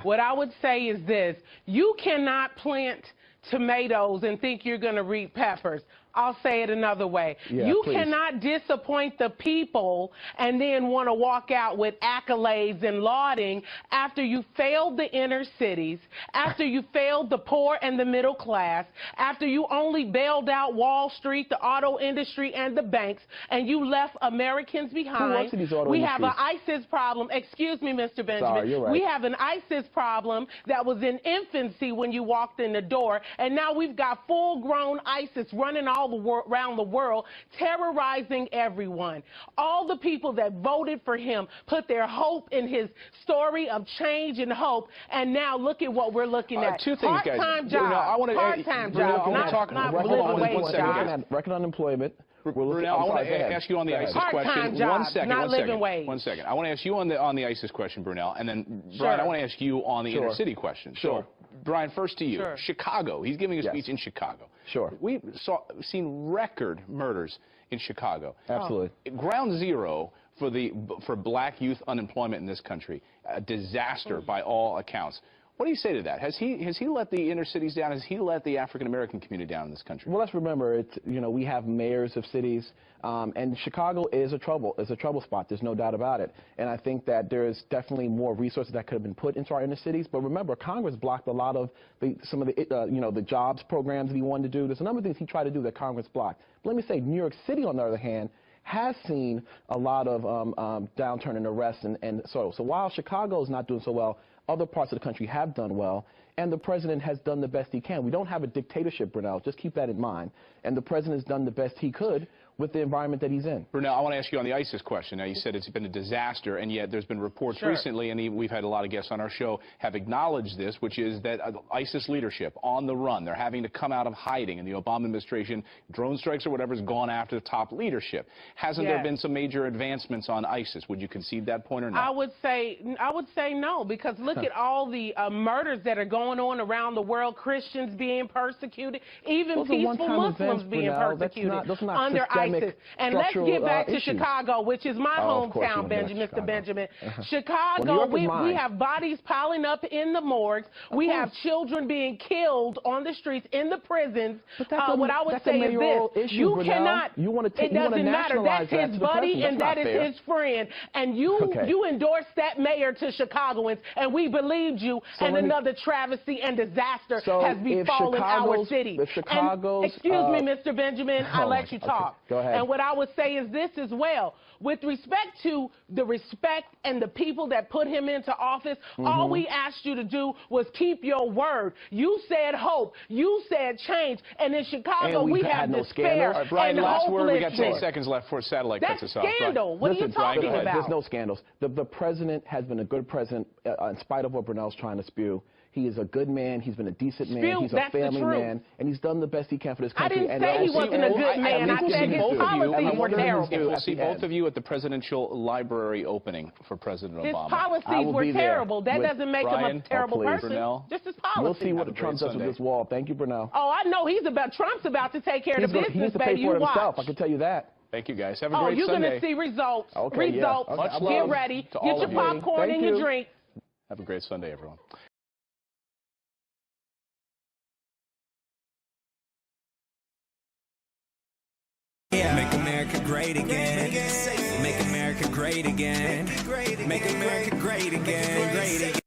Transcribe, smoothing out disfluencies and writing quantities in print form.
what I would say is this. You cannot plant tomatoes and think you're going to reap peppers. I'll say it another way. Yeah, you please. cannot disappoint the people and then want to walk out with accolades and lauding after you failed the inner cities, after you failed the poor and the middle class, after you only bailed out Wall Street, the auto industry, and the banks, and you left Americans behind. Who works in these auto We have an industries? ISIS problem. Excuse me, Mr. Benjamin. Sorry, you're right. We have an ISIS problem that was in infancy when you walked in the door, and now we've got full-grown ISIS running all around the world, terrorizing everyone. All the people that voted for him put their hope in his story of change and hope, and now look at what we're looking at. Two things, guys. Part-time jobs. Part-time jobs. Not living wage jobs. Record unemployment. Brunell, I want to ask you on the ISIS question. Jobs, One second. I want to ask you on the ISIS question, Brunell, and then Brian, I want to ask you on the inner city question. Sure. So, Brian, first to you. Sure. Chicago. He's giving a speech in Chicago. Sure. We've seen record murders in Chicago. Absolutely. Ground zero for black youth unemployment in this country. A disaster by all accounts. What do you say to that? Has he let the inner cities down? Has he let the African American community down in this country? Well, let's remember, we have mayors of cities, and Chicago is a trouble spot. There's no doubt about it. And I think that there's definitely more resources that could have been put into our inner cities. But remember, Congress blocked a lot of some of the jobs programs that he wanted to do. There's a number of things he tried to do that Congress blocked. But let me say, New York City, on the other hand, has seen a lot of downturn in arrests and so while Chicago is not doing so well, other parts of the country have done well, and the president has done the best he can. We don't have a dictatorship, Brunell. Just keep that in mind. And the president has done the best he could with the environment that he's in. Brunell, I want to ask you on the ISIS question. Now, you said it's been a disaster, and yet there's been reports recently, and we've had a lot of guests on our show have acknowledged this, which is that ISIS leadership on the run, they're having to come out of hiding, and the Obama administration, drone strikes or whatever, has gone after the top leadership. Hasn't there been some major advancements on ISIS? Would you concede that point or not? I would say no, because look at all the murders that are going on around the world, Christians being persecuted, even peaceful Muslims being persecuted under ISIS. And let's get back to Chicago, which is my hometown, Mr. Benjamin. Chicago, we have bodies piling up in the morgues. We have children being killed on the streets, in the prisons. What I would say is this. You cannot, it doesn't matter. That's his buddy and that is his friend. And you endorsed that mayor to Chicagoans, and we believed you, and another travesty and disaster has befallen our city. Excuse me, Mr. Benjamin, I let you talk. Go ahead. And what I would say is this as well. With respect to the respect and the people that put him into office, all we asked you to do was keep your word. You said hope. You said change. And in Chicago, we have despair and Brian, last word. We got 10 hopelessness. seconds left before satellite cuts us off. That's scandal. What are you talking about? There's no scandals. The president has been a good president in spite of what Brunell's trying to spew. He is a good man. He's been a decent man. He's a family man. And he's done the best he can for this country. I didn't say he wasn't a good man. I said his policies were terrible. We'll see both of you at the presidential library opening for President Obama. His policies were terrible. That doesn't make him a terrible person. Brunell. Just his policies. We'll see what Trump does with this wall. Thank you, Brunell. Oh, I know. Trump's about to take care of the business, he needs to baby. pay for it You himself. watch. I can tell you that. Thank you, guys. Have a great Sunday. You're going to see results. Results. Get ready. Get your popcorn and your drink. Have a great Sunday, everyone. Make America great again. Make America great again. Make America great again.